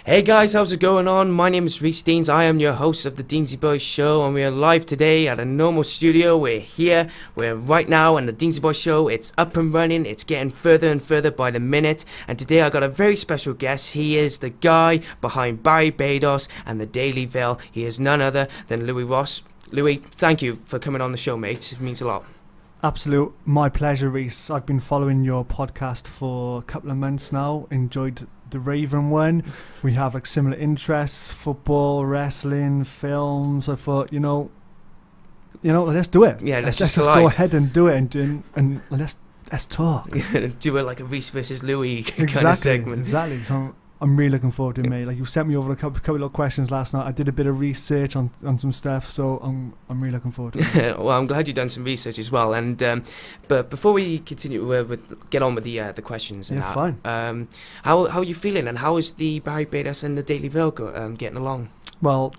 Hey guys, how's it going on? My name is Reece Deans. I am your host of the Deansy Boys Show, and we are live today at a normal studio. We're here. We're right now in the Deansy Boys Show. It's up and running. It's getting further and further by the minute. And today I got a very special guest. He is the guy behind Barrybados and the Daily Vale. He is none other than Louis Ross. Louis, thank you for coming on the show, mate. It means a lot. Absolute my pleasure, Reece. I've been following your podcast for a couple of months now. Enjoyed the Raven one. We have like similar interests: football, wrestling, films. I thought, let's do it. Yeah, let's just collide. go ahead and do it, and let's talk. Do it like a Reece versus Louis kind of Exactly, segment. exactly. So I'm really looking forward to it, mate. Like, you sent me over a couple of questions last night. I did a bit of research on some stuff, so I'm really looking forward to it. Well, I'm glad you've done some research as well. And but before we continue get on with the questions, and Yeah, fine. How are you feeling, and how is the Barrybados and the Daily Vale getting along? Well,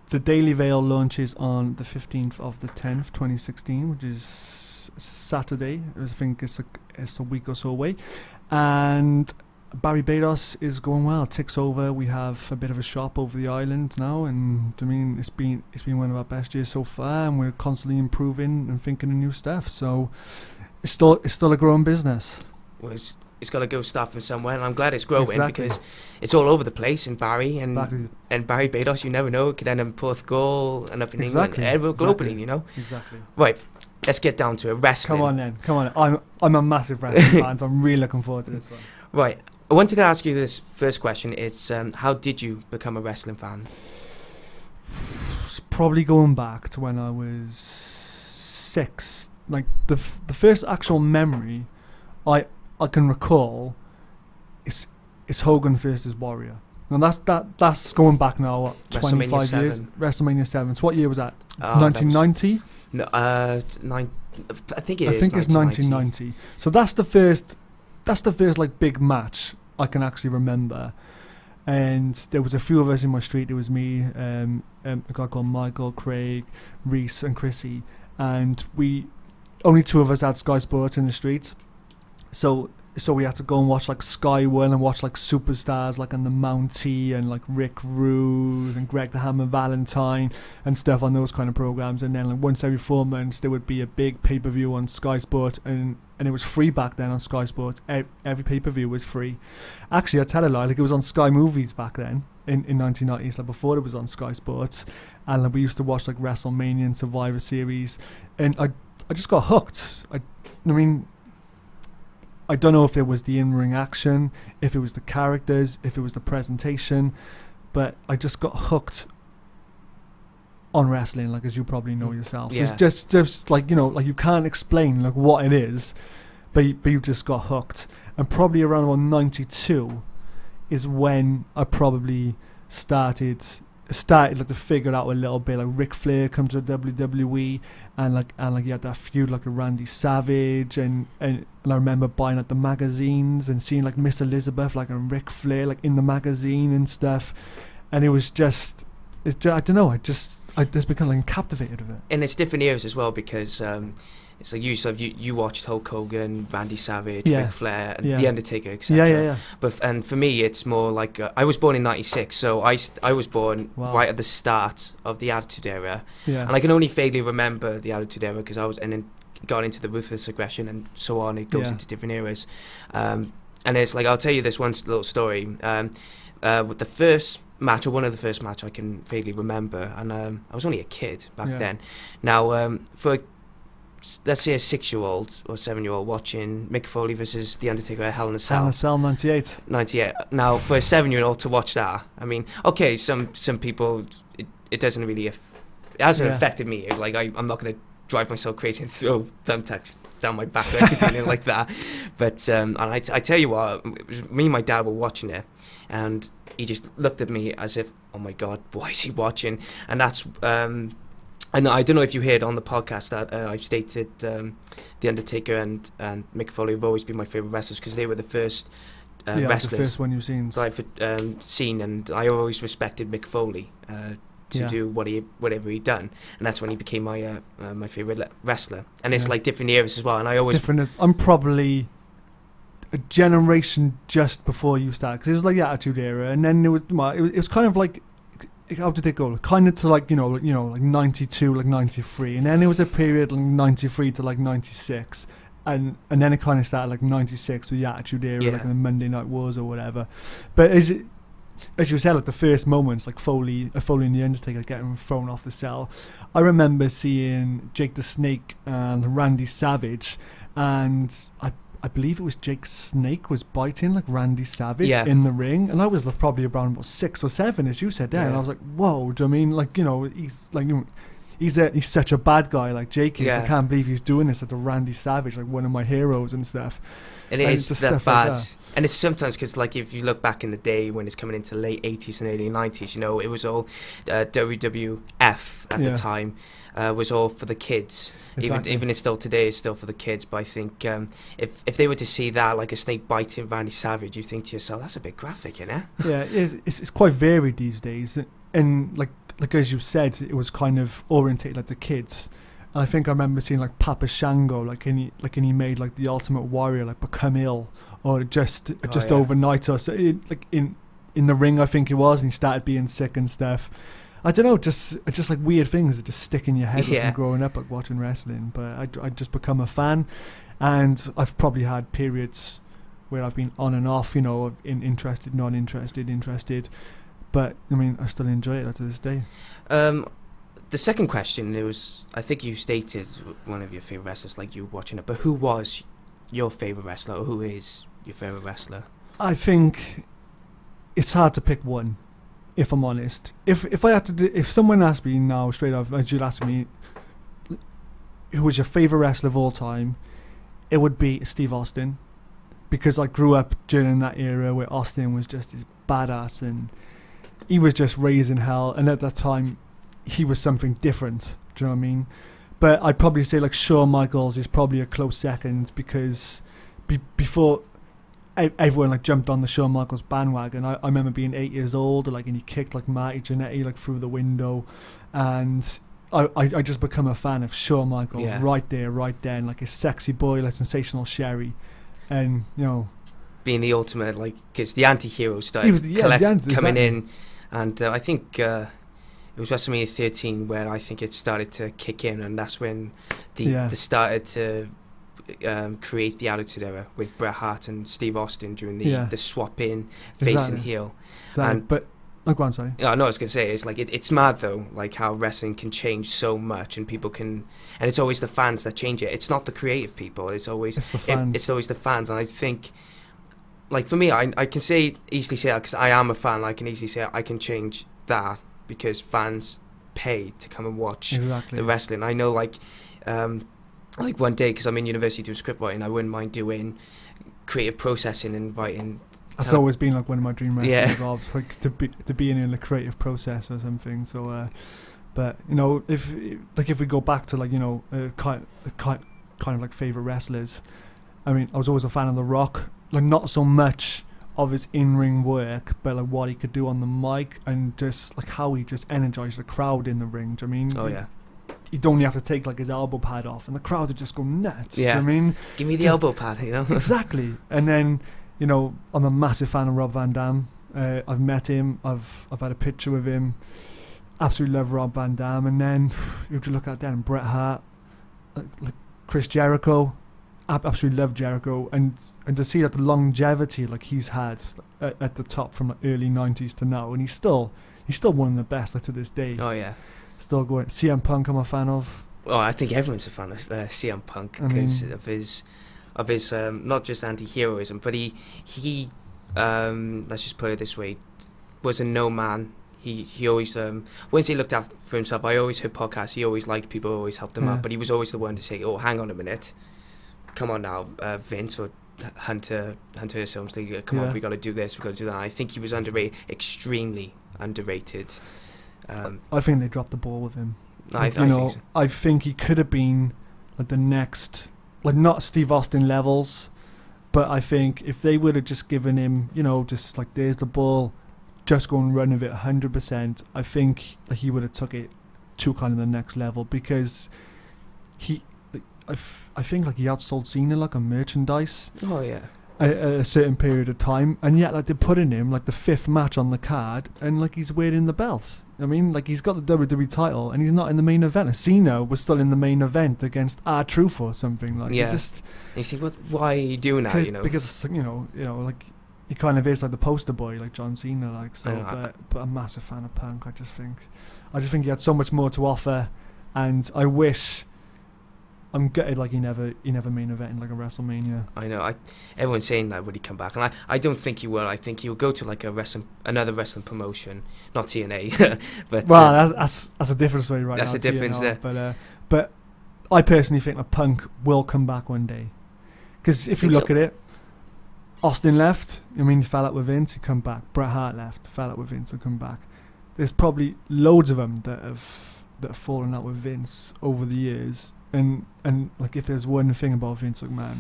the Daily Vale launches on the 15th of the 10th, 2016, which is Saturday. I think it's a week or so away. And Barrybados is going well. Ticks over. We have a bit of a shop over the island now, and I mean, it's been one of our best years so far, and we're constantly improving and thinking of new stuff. So it's still a growing business. Well, it's got to go start from somewhere, and I'm glad it's growing Exactly. because it's all over the place in Barry and Exactly. Barrybados. You never know, it could end up in Portugal and up in Exactly. England, everywhere globally. Exactly. You know. Exactly. Right. Let's get down to it. Wrestling. Come on. I'm a massive wrestling fan, so I'm really looking forward to this one. Right. I wanted to ask you this first question. It's how did you become a wrestling fan? It's probably going back to when I was 6. Like the first actual memory I can recall is Hogan versus Warrior. And that's going back now 25 years. WrestleMania 7. So what year was that? 1990? No, I think it is. I think it's 1990. So that's the first like big match I can actually remember. And there was a few of us in my street. It was me, a guy called Michael, Craig, Reece and Chrissy, and only 2 of us had Sky Sports in the streets. So we had to go and watch like Sky One and watch like superstars like on the Mountie and like Rick Rude and Greg the Hammer Valentine and stuff on those kind of programs. And then like once every 4 months there would be a big pay-per-view on Sky Sports, and it was free back then on Sky Sports. Every pay-per-view was free. Actually, I tell a lie, like it was on Sky Movies back then in 1990s, like before it was on Sky Sports. And like, we used to watch like WrestleMania and Survivor Series, and I just got hooked. I don't know if it was the in-ring action, if it was the characters, if it was the presentation, but I just got hooked on wrestling, like, as you probably know yourself. Yeah. It's just like, like you can't explain like what it is, but you just got hooked. And probably around about 92 is when I probably started like to figure out a little bit. Like Ric Flair come to the WWE, and like you had that feud like with Randy Savage, and I remember buying like the magazines and seeing like Miss Elizabeth like and Ric Flair like in the magazine and stuff, and I don't know, I just become like captivated with it. And it's different eras as well, because it's like you watched Hulk Hogan, Randy Savage, Yeah. Ric Flair, and Yeah. The Undertaker, etc. Yeah. And for me, it's more like I was born in '96, so I was born Wow. right at the start of the Attitude Era, Yeah. and I can only vaguely remember the Attitude Era because and then got into the Ruthless Aggression and so on. It goes Yeah. into different eras, and it's like, I'll tell you this one little story. With the first match, or one of the first match I can vaguely remember, and I was only a kid back Yeah. then. Now, for let's say a 6-year-old or 7-year-old watching Mick Foley versus The Undertaker at Hell in a Cell. Hell in a Cell 98. 98. Now, for a 7-year-old to watch that, I mean, okay, some people, it doesn't really, it hasn't Yeah. affected me. Like, I'm not going to drive myself crazy and throw thumbtacks down my back or anything like that. But and I tell you what, it was me and my dad were watching it, and he just looked at me as if, oh my God, why is he watching? And that's... And I don't know if you heard on the podcast that I've stated The Undertaker and Mick Foley have always been my favourite wrestlers because they were the first wrestlers the first one you've seen. that I've seen, and I always respected Mick Foley to do whatever he'd done, and that's when he became my my favourite wrestler. And it's like different eras as well, and I always... I'm probably a generation just before you started, because it was like the Attitude Era, and then it was kind of like, how did it go? Kind of to like, like 92, like 93, and then it was a period like 93 to like 96, and then it kind of started like 96 with the Attitude Era, like in the Monday Night Wars or whatever. But as you said, like the first moments, like Foley and the Undertaker getting thrown off the cell, I remember seeing Jake the Snake and Randy Savage, and I believe it was Jake Snake was biting like Randy Savage in the ring, and I was like, probably around about 6 or 7, as you said there, and I was like, whoa, do you know what I mean? Like, he's like, he's such a bad guy, like Jake is. I can't believe he's doing this at the Randy Savage, like one of my heroes and stuff. And it is that bad. Like that. And it's sometimes because, like, if you look back in the day when it's coming into late 80s and early 90s, it was all WWF at the time. Was all for the kids. Exactly. Even it's still today, it's still for the kids. But I think if they were to see that, like a snake biting Randy Savage, you think to yourself, that's a bit graphic, Yeah, it's quite varied these days. And like as you said, it was kind of orientated at the kids. And I think I remember seeing like Papa Shango, and he made like the Ultimate Warrior like become ill, or just overnight, or so like in the ring, I think it was, and he started being sick and stuff. I don't know, just like weird things that just stick in your head from growing up, like watching wrestling. But I just become a fan, and I've probably had periods where I've been on and off, interested, not interested. But I mean, I still enjoy it to this day. The second question, I think you stated one of your favorite wrestlers, like you watching it. But who was your favorite wrestler, or who is your favorite wrestler? I think it's hard to pick one. If I'm honest, if someone asked me now straight up, as you'd ask me, who was your favorite wrestler of all time, it would be Steve Austin, because I grew up during that era where Austin was just this badass, and he was just raising hell, and at that time he was something different. Do you know what I mean? But I'd probably say like Shawn Michaels is probably a close second, because before everyone like jumped on the Shawn Michaels bandwagon, I remember being 8 years old, and he kicked like Marty Jannetty like through the window, and I just become a fan of Shawn Michaels right there, right then, like a sexy boy, like Sensational Sherry, and being the ultimate, like, because the anti-hero started coming in, and I think it was WrestleMania 13 where I think it started to kick in, and that's when they started to create the Attitude Era with Bret Hart and Steve Austin during the swap in face and heel. Exactly. But go on, sorry. I was gonna say, it's like it's mad though, like how wrestling can change so much, and people can, and it's always the fans that change it. It's not the creative people. It's always the fans. It's always the fans, and I think, like for me, I can easily say that because I am a fan. I can easily say I can change that because fans pay to come and watch the wrestling. I know, like one day, because I'm in university doing script writing, I wouldn't mind doing creative processing and writing. That's always been like one of my dream wrestling jobs, like to be in a creative process or something. So, but if we go back to kind of like favorite wrestlers, I mean, I was always a fan of The Rock. Like not so much of his in-ring work, but like what he could do on the mic, and just like how he just energized the crowd in the ring. Do you know what I mean? He'd only have to take like his elbow pad off, and the crowd would just go nuts. Yeah. Do you know what I mean? Give me the elbow pad, Exactly. And then, I'm a massive fan of Rob Van Dam. I've met him. I've had a picture with him. Absolutely love Rob Van Dam. And then you have to look at then Bret Hart, like Chris Jericho. I absolutely love Jericho, and to see that the longevity like he's had at the top from the early 90s to now, and he's still one of the best to this day. Oh yeah. Still going. CM Punk, I'm a fan of. Oh, I think everyone's a fan of CM Punk because of his not just anti-heroism, but he let's just put it this way, was a no man. He always once he looked out for himself. I always heard podcasts. He always liked people, always helped them out, but he was always the one to say, "Oh, hang on a minute, come on now, Vince or Hunter Helmsley, come on, we got to do this, we got to do that." I think he was extremely underrated. I think they dropped the ball with him. I think so. I think he could have been like the next, like not Steve Austin levels, but I think if they would have just given him, just like there's the ball, just go and run with it 100%, I think he would have took it to kind of the next level, because I think like he outsold Cena like a merchandise. Oh yeah. a certain period of time, and yet like they're putting him like the 5th match on the card, and like he's wearing the belt. I mean, like he's got the WWE title, and he's not in the main event. Cena was still in the main event against R-Truth or something. Like, Yeah. just And you think, why are you doing that? You know, because like he kind of is like the poster boy, like John Cena, like so. I know, But I'm a massive fan of Punk. I just think he had so much more to offer, and I wish. I'm gutted like he never main event in like a WrestleMania. I know. Everyone's saying that would he come back, and I don't think he will. I think he'll go to like another wrestling promotion, not TNA. But that's a different story, right? That's now, a difference there. But I personally think that Punk will come back one day, because if you look at it, Austin left. I mean, he fell out with Vince. He come back. Bret Hart left. Fell out with Vince. And come back. There's probably loads of them that have fallen out with Vince over the years. And like if there's one thing about Vince McMahon,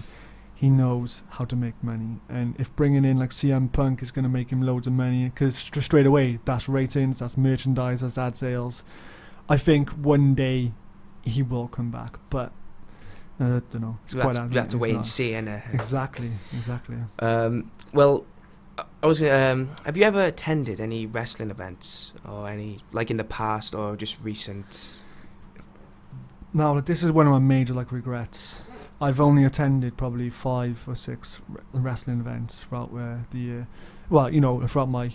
he knows how to make money. And if bringing in like CM Punk is going to make him loads of money, because straight away that's ratings, that's merchandise, that's ad sales. I think one day he will come back, but I don't know. we have to wait and see. And exactly. Well, I was. Have you ever attended any wrestling events or any like in the past or just recent? No, like, this is one of my major like regrets. I've only attended probably 5 or 6 wrestling events throughout the year. Well, throughout my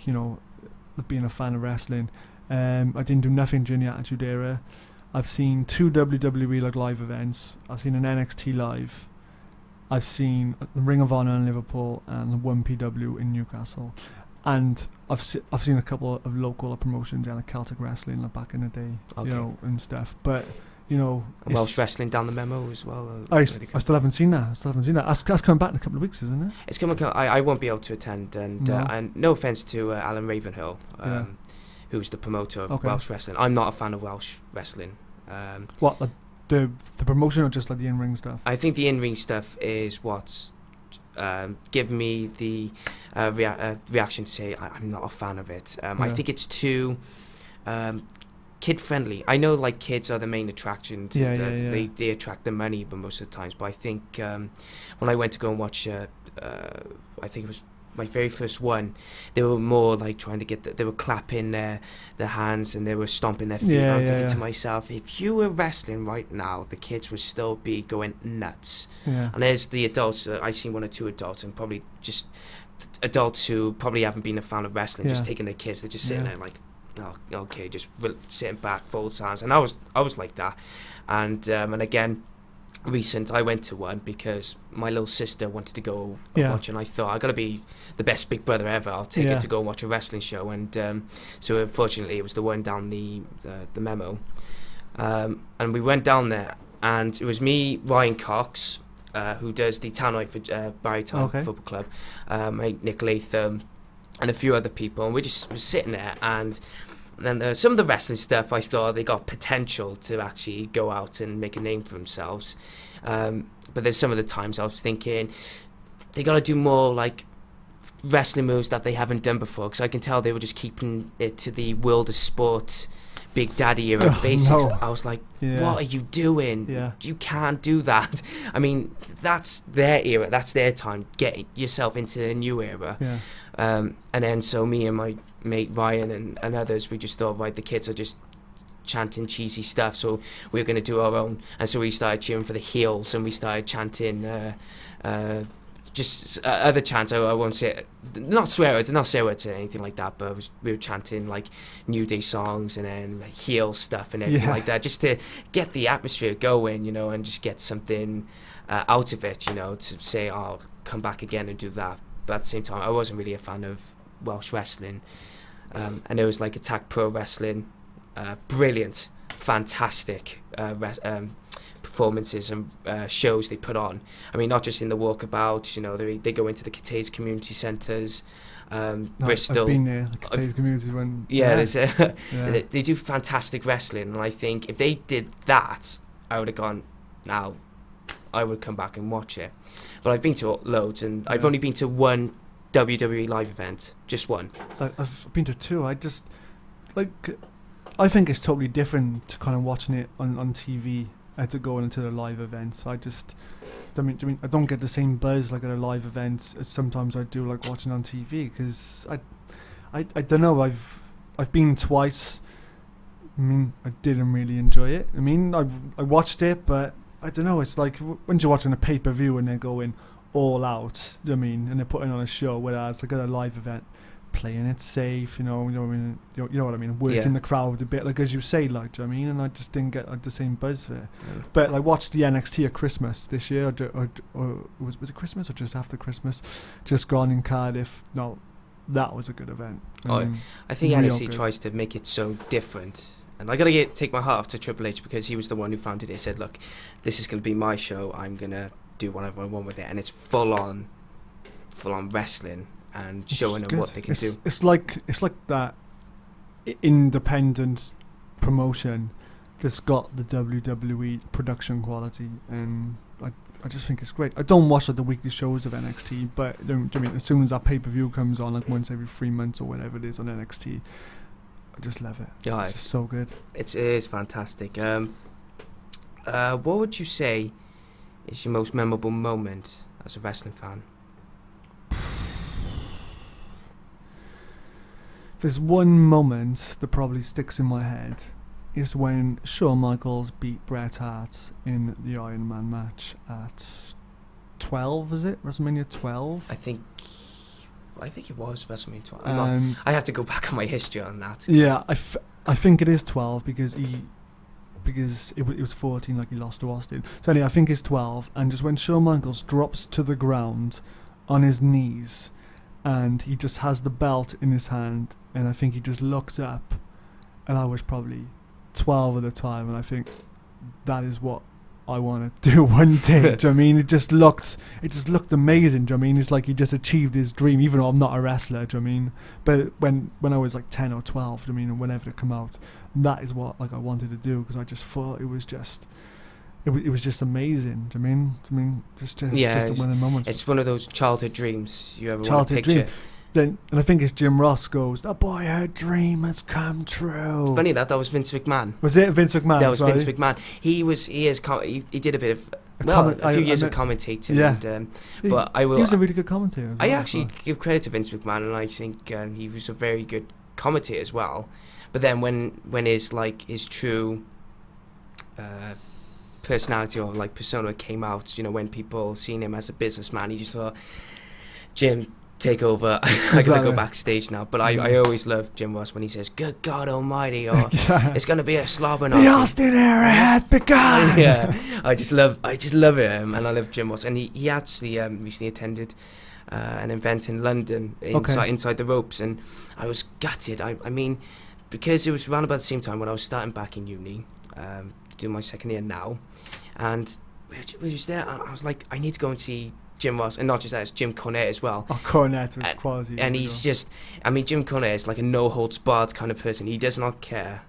being a fan of wrestling. I didn't do nothing during the Attitude Era. I've seen 2 WWE like live events. I've seen an NXT live. I've seen Ring of Honor in Liverpool and 1PW in Newcastle. And I've seen a couple of local promotions, like Celtic wrestling, like back in the day, and stuff. But Welsh wrestling down the memo as well. I still haven't seen that. That's coming back in a couple of weeks, isn't it? It's coming. I won't be able to attend, and no offense to Alan Ravenhill, who's the promoter of Welsh wrestling. I'm not a fan of Welsh wrestling. What the promotion or just like the in-ring stuff? I think the in-ring stuff is what's given me the reaction to say I'm not a fan of it. I think it's too kid-friendly. I know like kids are the main attraction. They attract the money, but most of the times. But I think when I went to go and watch, I think it was my very first one, they were more like trying to get they were clapping their hands and they were stomping their feet. I'm thinking to myself, if you were wrestling right now, the kids would still be going nuts. And there's the adults. I've seen 1 or 2 adults, and probably just adults who probably haven't been a fan of wrestling, just taking their kids. They're just sitting there like, oh, okay, just sitting back, fold hands. And I was like that. And again, recent, I went to one because my little sister wanted to go watch, and I thought I gotta be the best big brother ever. I'll take her to go and watch a wrestling show. And so unfortunately, it was the one down the memo, and we went down there, and it was me, Ryan Cox, who does the Tannoy for Barrytown Football Club, Nick Latham, and a few other people, and we just were sitting there. And then some of the wrestling stuff, I thought they got potential to actually go out and make a name for themselves. But there's some of the times I was thinking they got to do more like wrestling moves that they haven't done before, because I can tell they were just keeping it to the World of Sport, Big Daddy era basics. I was like, what are you doing? You can't do that. I mean, that's their era, that's their time. Get yourself into the new era. And then so me and my mate Ryan and others, we just thought, right, the kids are just chanting cheesy stuff, so we're going to do our own. And so we started cheering for the heels, and we started chanting just other chants. I won't say it, not swear words or anything like that, but we were chanting like New Day songs and then like heel stuff and everything like that, just to get the atmosphere going, and just get something out of it, to say, oh, come back again and do that. But at the same time, I wasn't really a fan of Welsh wrestling, and it was like Attack Pro Wrestling, brilliant, fantastic performances and shows they put on. I mean, not just in the walkabout, they go into the Cathays community centres, Bristol. I've been there, the Cathays community one. They do fantastic wrestling, and I think if they did that, I would have gone, now I would come back and watch it. But I've been to loads, and I've only been to one WWE live event, just one. I've been to 2. I think it's totally different to kind of watching it on TV. to going into the live events. I mean, I don't get the same buzz like at a live event as sometimes I do like watching on TV, because I don't know. I've been twice. I mean, I didn't really enjoy it. I mean, I watched it, but I don't know. It's like when you're watching a pay-per-view and they're going all out. I mean, and they're putting on a show, whereas like at a live event, playing it safe. You know what I mean. You know what I mean. Working the crowd a bit, like as you say, like, do you know what I mean? And I just didn't get like the same buzz there. Yeah. But I watched the NXT at Christmas this year, or was it Christmas or just after Christmas? Just gone in Cardiff. No, that was a good event. I think NXT tries to make it so different. And I gotta take my hat off to Triple H, because he was the one who founded it. He said, "Look, this is gonna be my show. I'm gonna do whatever I want with it," and it's full on wrestling and showing them what they can do. It's like that independent promotion that's got the WWE production quality, and I just think it's great. I don't watch like the weekly shows of NXT, but I mean, as soon as that pay-per-view comes on, like once every 3 months or whatever it is on NXT. I just love it. Yeah, it's just so good. It is fantastic. What would you say is your most memorable moment as a wrestling fan? There's one moment that probably sticks in my head. Is when Shawn Michaels beat Bret Hart in the Iron Man match at 12. Is it WrestleMania 12? I think it was WrestleMania 12. I have to go back on my history on that. Yeah, I think it is 12 because it was 14, like he lost to Austin. So anyway, I think it's 12. And just when Shawn Michaels drops to the ground on his knees, and he just has the belt in his hand, and I think he just looks up, and I was probably 12 at the time, and I think that is what I want to do one day. Do you know what I mean? It just looked amazing. Do you know what I mean? It's like he just achieved his dream, even though I'm not a wrestler. Do you know what I mean? But when I was like 10 or 12, do you know what I mean, and whenever it come out, that is what like I wanted to do, because I just thought it was just amazing. Do you know what I mean? Just one of the moments. It's one of those childhood dreams you ever want to picture. And I think it's Jim Ross goes, "The boyhood dream has come true." Funny that was Vince McMahon. Was it Vince McMahon? That was Vince McMahon. He did a bit of a few years of commentating. Yeah. But he was a really good commentator. I actually give credit to Vince McMahon, and I think he was a very good commentator as well. But then when his true personality or like persona came out, you know, when people seen him as a businessman, he just thought, "Jim, take over. I gotta go backstage now." But I always love Jim Ross when he says, "Good God Almighty," or "It's gonna be a slobber knocker." The Austin era has begun. Yeah, I just love it, and I love Jim Ross. And he actually recently attended an event in London inside the ropes, and I was gutted. I mean, because it was around about the same time when I was starting back in uni, doing my second year now, and we was there. And I was like, I need to go and see Jim Ross, and not just that, it's Jim Cornette as well. Oh, Cornette was quality. And he's just, I mean, Jim Cornette is like a no-holds-barred kind of person. He does not care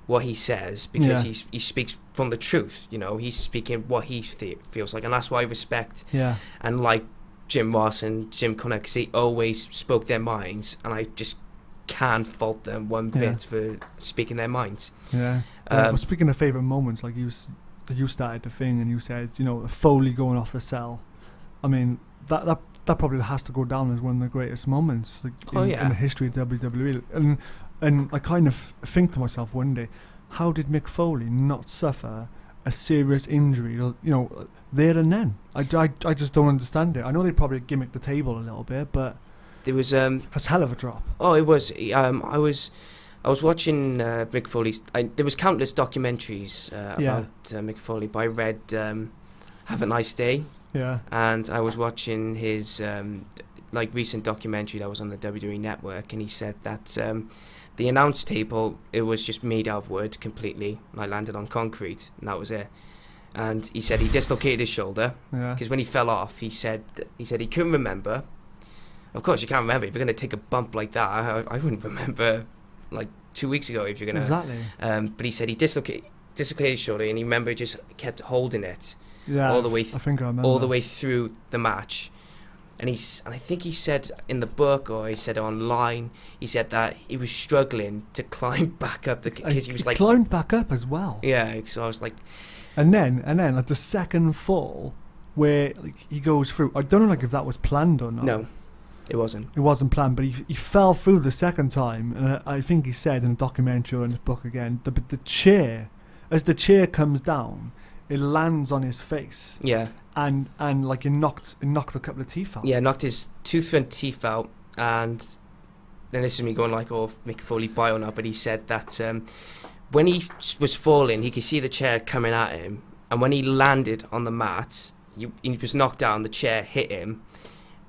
what he says, because he speaks from the truth, you know. He's speaking what he feels like, and that's why I respect and like Jim Ross and Jim Cornette, because they always spoke their minds, and I just can't fault them one bit for speaking their minds. Yeah. Well, speaking of favourite moments, like you started the thing, and you said, you know, Foley going off the cell. I mean, that probably has to go down as one of the greatest moments in the history of WWE. And I kind of think to myself one day, how did Mick Foley not suffer a serious injury, you know, there and then? I just don't understand it. I know they probably gimmicked the table a little bit, but there was that's a hell of a drop. Oh, it was. I was watching Mick Foley's. There was countless documentaries about Mick Foley, but I read Have a Nice Day. Yeah. And I was watching his recent documentary that was on the WWE Network, and he said that the announce table, it was just made out of wood completely, and I landed on concrete, and that was it. And he said he dislocated his shoulder, because when he fell off, he said he couldn't remember. Of course, you can't remember. If you're going to take a bump like that, I wouldn't remember like 2 weeks ago if you're going to... Exactly. But he said he dislocated his shoulder, and he remember just kept holding it all the way I think I remember all the way through the match. And I think he said in the book, or he said online, he said that he was struggling to climb back up because he was like... climbed back up as well. Yeah, so I was like... And then like the second fall where like he goes through, I don't know like if that was planned or not. No, it wasn't. It wasn't planned, but he fell through the second time, and I think he said in a documentary or in his book again, the chair, as the chair comes down, it lands on his face. Yeah. And like it knocked a couple of teeth out. Yeah, knocked his tooth and teeth out, and then this is me going like, oh, Mick Foley bio now, but he said that when he was falling, he could see the chair coming at him, and when he landed on the mat, he was knocked down, the chair hit him,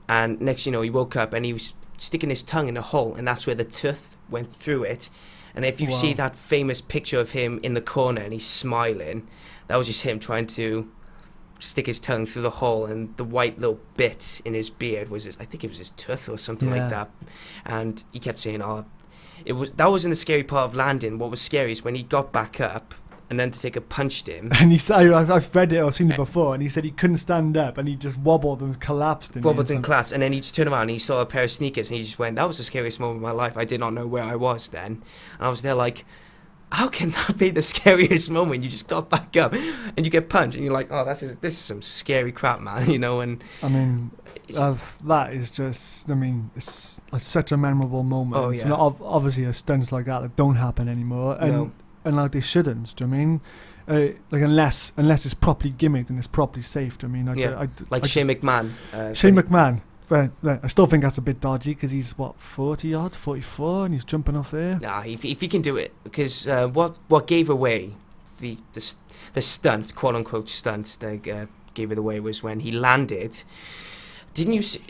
and next you know, he woke up and he was sticking his tongue in a hole, and that's where the tooth went through it. And if you see that famous picture of him in the corner and he's smiling, that was just him trying to stick his tongue through the hole, and the white little bit in his beard was I think it was his tooth or something like that. And he kept saying, "Oh, that wasn't the scary part of landing. What was scary is when he got back up, and Undertaker punched him." And he said, I've read it or seen it before, and he said he couldn't stand up, and he just wobbled and collapsed. Collapsed, and then he just turned around and he saw a pair of sneakers, and he just went, "That was the scariest moment of my life. I did not know where I was then." And I was there like, how can that be the scariest moment? You just got back up and you get punched, and you're like, "Oh, this is some scary crap, man," you know. And I mean, that is just, I mean, it's like such a memorable moment. Oh, yeah. It's not obviously stunts like that don't happen anymore, and like they shouldn't. Do you know what I mean? Like unless it's properly gimmicked and it's properly safe. Do you know what I mean? Like Shane McMahon. Shane McMahon. But I still think that's a bit dodgy because he's 40 odd, 44, and he's jumping off there. Nah, if he can do it, because what gave away the stunt, quote unquote stunt, that gave it away was when he landed. Didn't you see?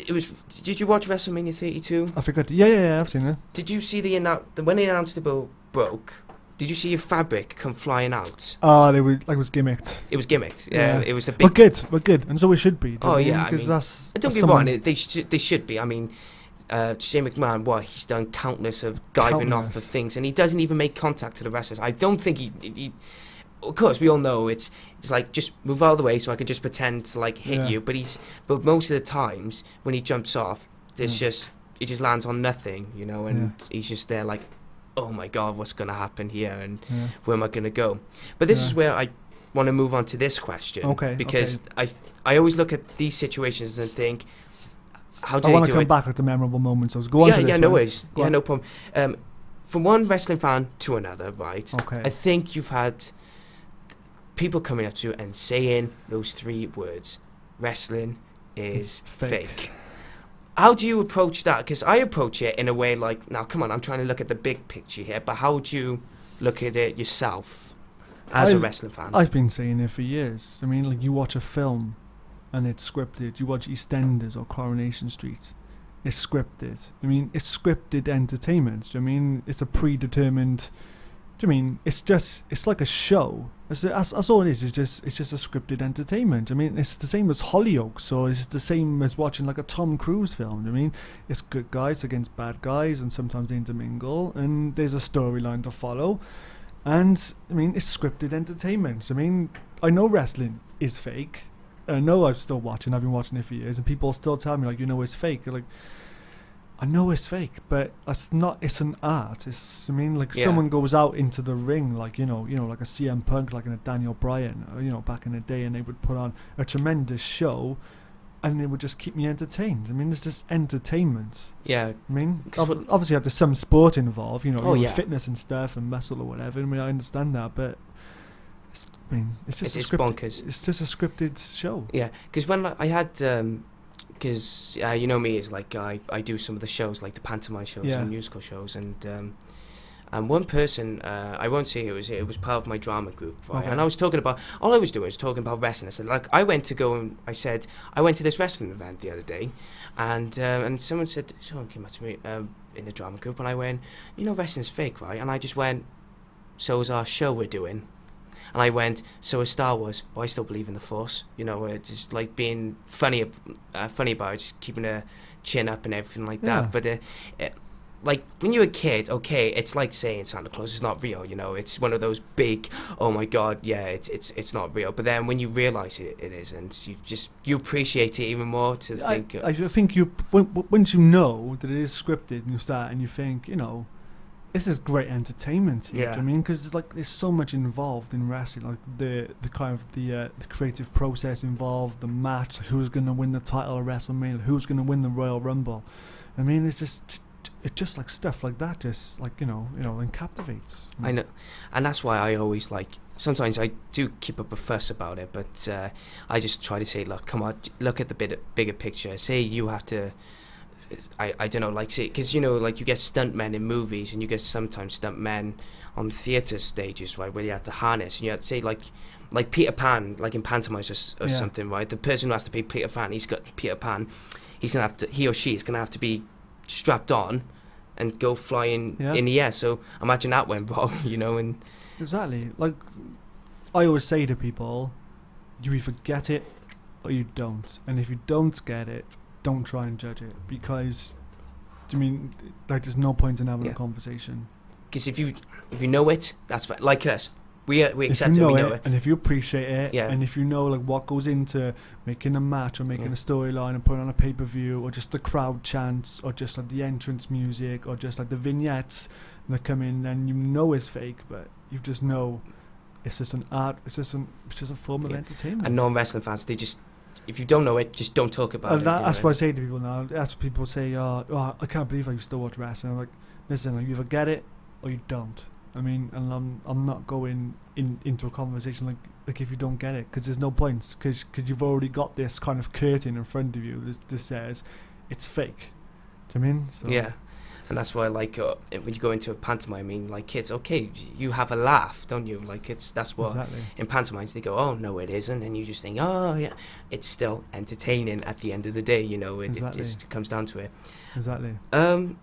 Did you watch WrestleMania 32? I forgot. Yeah, I've seen it. Did you see when they announced the bill broke? Did you see your fabric come flying out? Oh, it was gimmicked. It was gimmicked. Yeah, it was a big. We're good, and so it should be. Oh yeah, because that's. Don't get me wrong. They should be. I mean, Shane McMahon, he's done countless of diving off of things, and he doesn't even make contact to the wrestlers. I don't think he of course, we all know it's like, just move out of the way so I can just pretend to like hit you. But most of the times when he jumps off, he just lands on nothing, you know, and he's just there like, oh my God, what's going to happen here, and where am I going to go? But this is where I want to move on to this question. Because I always look at these situations and think, how do they do it? I want to come back at the memorable moments. So go on to this. Yeah, no worries. Yeah, no problem. From one wrestling fan to another, right? Okay. I think you've had people coming up to you and saying those three words: wrestling is fake. How do you approach that? Because I approach it in a way like, now come on, I'm trying to look at the big picture here, but how would you look at it yourself as a wrestling fan? I've been saying it for years. I mean, like, you watch a film and it's scripted. You watch EastEnders or Coronation Street, it's scripted. I mean, it's scripted entertainment. I mean, it's a predetermined. I mean, it's like a show. That's all it is. It's just a scripted entertainment. I mean, it's the same as Hollyoaks, or it's the same as watching like a Tom Cruise film. I mean, it's good guys against bad guys, and sometimes they intermingle, and there's a storyline to follow. And I mean, it's scripted entertainment. I mean, I know wrestling is fake. I know I'm still watching. I've been watching it for years, and people still tell me like, you know, it's fake. You're like, I know it's fake, but it's not. It's an art. It's. I mean, like someone goes out into the ring, like you know, like a CM Punk, like in a Daniel Bryan, you know, back in the day, and they would put on a tremendous show, and it would just keep me entertained. I mean, it's just entertainment. Yeah. I mean, obviously, there's some sport involved, you know, fitness and stuff and muscle or whatever. I mean, I understand that, but. It's just bonkers. It's just a scripted show. Yeah, because when I had. Because you know me, is like I do some of the shows, like the pantomime shows and musical shows, and one person, I won't say who it was part of my drama group, right? And I was talking about, all I was doing was talking about wrestling. I said, like, I went to this wrestling event the other day, and someone came up to me in the drama group, and I went, you know, wrestling's fake, right? And I just went, so is our show we're doing. And I went, so is Star Wars, but I still believe in the Force. You know, just like being funny about it, just keeping a chin up and everything like that. But like when you're a kid, it's like saying Santa Claus is not real. You know, it's one of those big, oh my God, it's not real. But then when you realise it is, and you appreciate it even more. I think once you know that it is scripted, and you start and you think, you know, this is great entertainment. You know what I Yeah. mean? Because it's like there's so much involved in wrestling, like the kind of the creative process involved, the match, who's gonna win the title of WrestleMania, who's gonna win the Royal Rumble. I mean, it's just like stuff like that, just like and captivates. I know, and that's why I always like. Sometimes I do keep up a fuss about it, but I just try to say, look, come on, look at the bigger picture. Say you have to. I don't know, like, say, because like you get stuntmen in movies, and you get sometimes stuntmen on theatre stages, right, where you have to harness, and you have to say like Peter Pan, like in pantomimes or something, right? The person who has to be Peter Pan, he or she is gonna have to be strapped on and go flying in the air. So imagine that went wrong, and exactly. Like I always say to people, you either get it or you don't, and if you don't get it, don't try and judge it, because like there's no point in having a conversation. Because if you know it, that's fine. Like us, we accept if you know we know it, and if you appreciate it, Yeah. and if you know like what goes into making a match or making a storyline and putting on a pay-per-view, or just the crowd chants, or just like the entrance music, or just like the vignettes that come in, then it's fake, but you just know it's just an art. It's just a form of entertainment. And non-wrestling fans, they just, if you don't know it, just don't talk about it. That's what I say to people now. That's what people say, oh, I can't believe I still watch wrestling. I'm like, listen, you either get it or you don't. I mean, and I'm not going into a conversation like if you don't get it, because there's no point, because you've already got this kind of curtain in front of you that says it's fake. Do you know what I mean? So, Yeah. And that's why, like, when you go into a pantomime, I mean, like, kids, okay, you have a laugh, don't you? Like, that's what, exactly. in pantomimes, they go, oh, no, it isn't. And you just think, oh, yeah, it's still entertaining at the end of the day, it just comes down to it. Exactly. I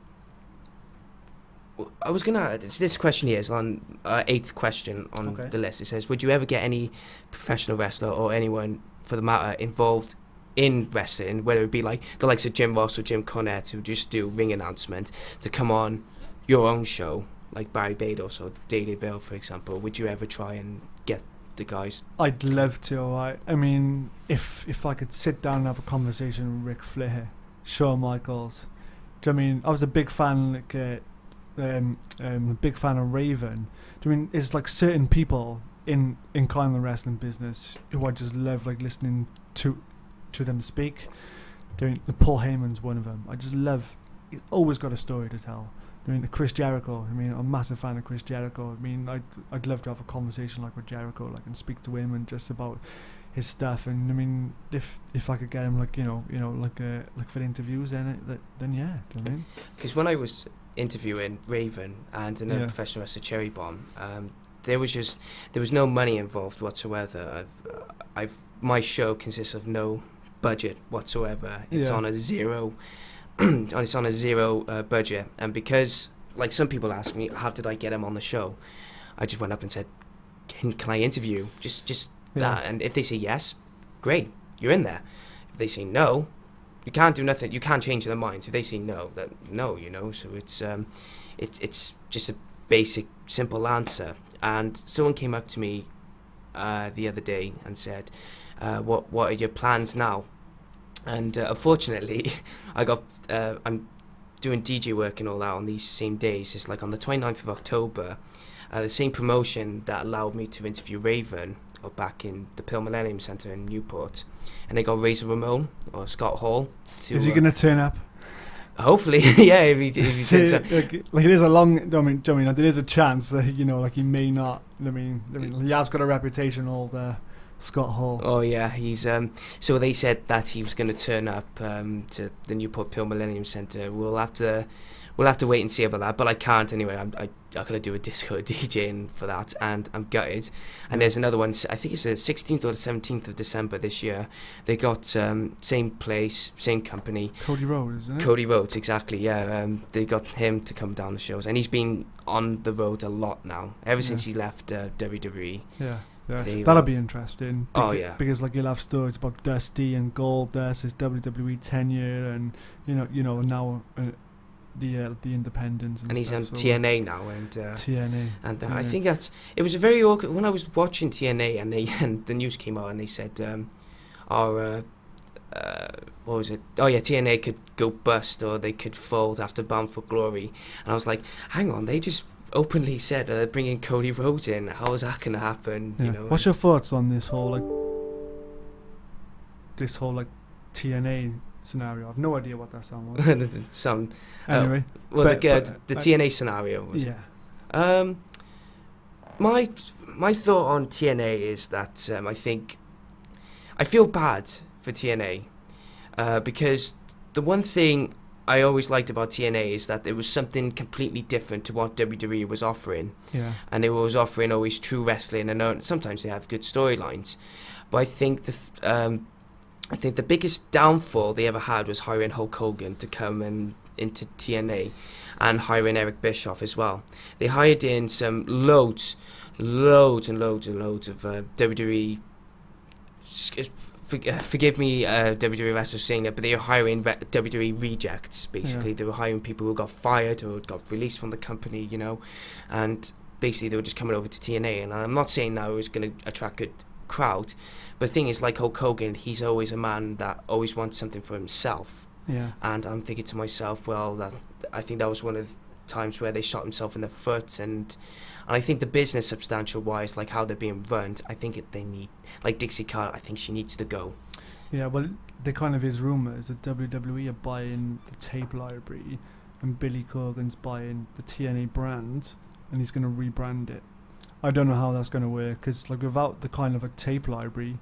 was going to add, this question here is on 8th question on the list. It says, would you ever get any professional wrestler or anyone, for the matter, involved in wrestling, whether it be like the likes of Jim Ross or Jim Cornette, who just do ring announcement, to come on your own show, like Barrybados or Daily Vale, for example? Would you ever try and get the guys? I'd love to. I mean, if I could sit down and have a conversation with Ric Flair, Shawn Michaels. Do you know what I mean? I was a big fan, like a big fan of Raven. Do you mean it's like certain people in kind of the wrestling business who I just love, like listening to them speak. Paul Heyman's one of them. I just love. He's always got a story to tell. Chris Jericho. I'm a massive fan of Chris Jericho. I'd love to have a conversation like with Jericho, like, and speak to him and just about his stuff. And if I could get him, like like for interviews, then yeah. Do you know what I mean? Because when I was interviewing Raven and another professional wrestler, Cherry Bomb, there was no money involved whatsoever. My show consists of no budget whatsoever. It's on a zero. It's on a zero budget, and because, like, some people ask me, how did I get him on the show? I just went up and said, can I interview? Just that, and if they say yes, great, you're in there. If they say no, you can't do nothing. You can't change their minds. If they say no, then no, So it's just a basic, simple answer. And someone came up to me the other day and said, what are your plans now? And unfortunately, I'm doing DJ work and all that on these same days. It's like on the 29th of October, the same promotion that allowed me to interview Raven, or back in the Pearl Millennium Centre in Newport, and they got Razor Ramon or Scott Hall. Is he going to turn up? Hopefully, yeah. If he turns up. Like it is a long. There is a chance that like he may not. He has got a reputation, old Scott Hall. Oh yeah, he's so they said that he was going to turn up to the Newport Pearl Millennium Centre. We'll have to wait and see about that, but I can't anyway. I gotta do a disco DJing for that, and I'm gutted. And there's another one, I think it's the 16th or the 17th of December this year. They got same place, same company. Cody Rhodes, isn't it? Cody Rhodes, exactly, yeah. They got him to come down the shows, and he's been on the road a lot now, ever since he left WWE. Yeah. That'll be interesting. Because like you'll have stories about Dusty and Goldust, his WWE tenure, and now the Independents and he's on TNA now, and TNA. And TNA. I think it was a very awkward when I was watching TNA, and the news came out and they said our what was it? Oh yeah, TNA could go bust or they could fold after Bound for Glory, and I was like, hang on, they just openly said bringing Cody Rhodes in. How is that going to happen? Yeah. You know. What's your thoughts on this whole TNA scenario? I've no idea what that sound was. The sound. Anyway, Well, the TNA scenario was. Yeah. My thought on TNA is that I feel bad for TNA because the one thing I always liked about TNA is that there was something completely different to what WWE was offering. Yeah. And they was offering always true wrestling, and sometimes they have good storylines. But I think the biggest downfall they ever had was hiring Hulk Hogan to come into TNA, and hiring Eric Bischoff as well. They hired in some loads of WWE. Forgive me, WWE wrestlers saying that, but they were hiring WWE rejects. Basically, Yeah. they were hiring people who got fired or got released from the company, and basically they were just coming over to TNA. And I'm not saying now it was going to attract a good crowd, but the thing is, like Hulk Hogan, he's always a man that always wants something for himself. Yeah. And I'm thinking to myself, well, I think that was one of the times where they shot themselves in the foot, and I think the business substantial wise, like how they're being run, I think they need, like Dixie Carter, I think she needs to go. Yeah, well, there kind of is rumours that WWE are buying the tape library and Billy Corgan's buying the TNA brand and he's going to rebrand it. I don't know how that's going to work because like without the kind of a tape library,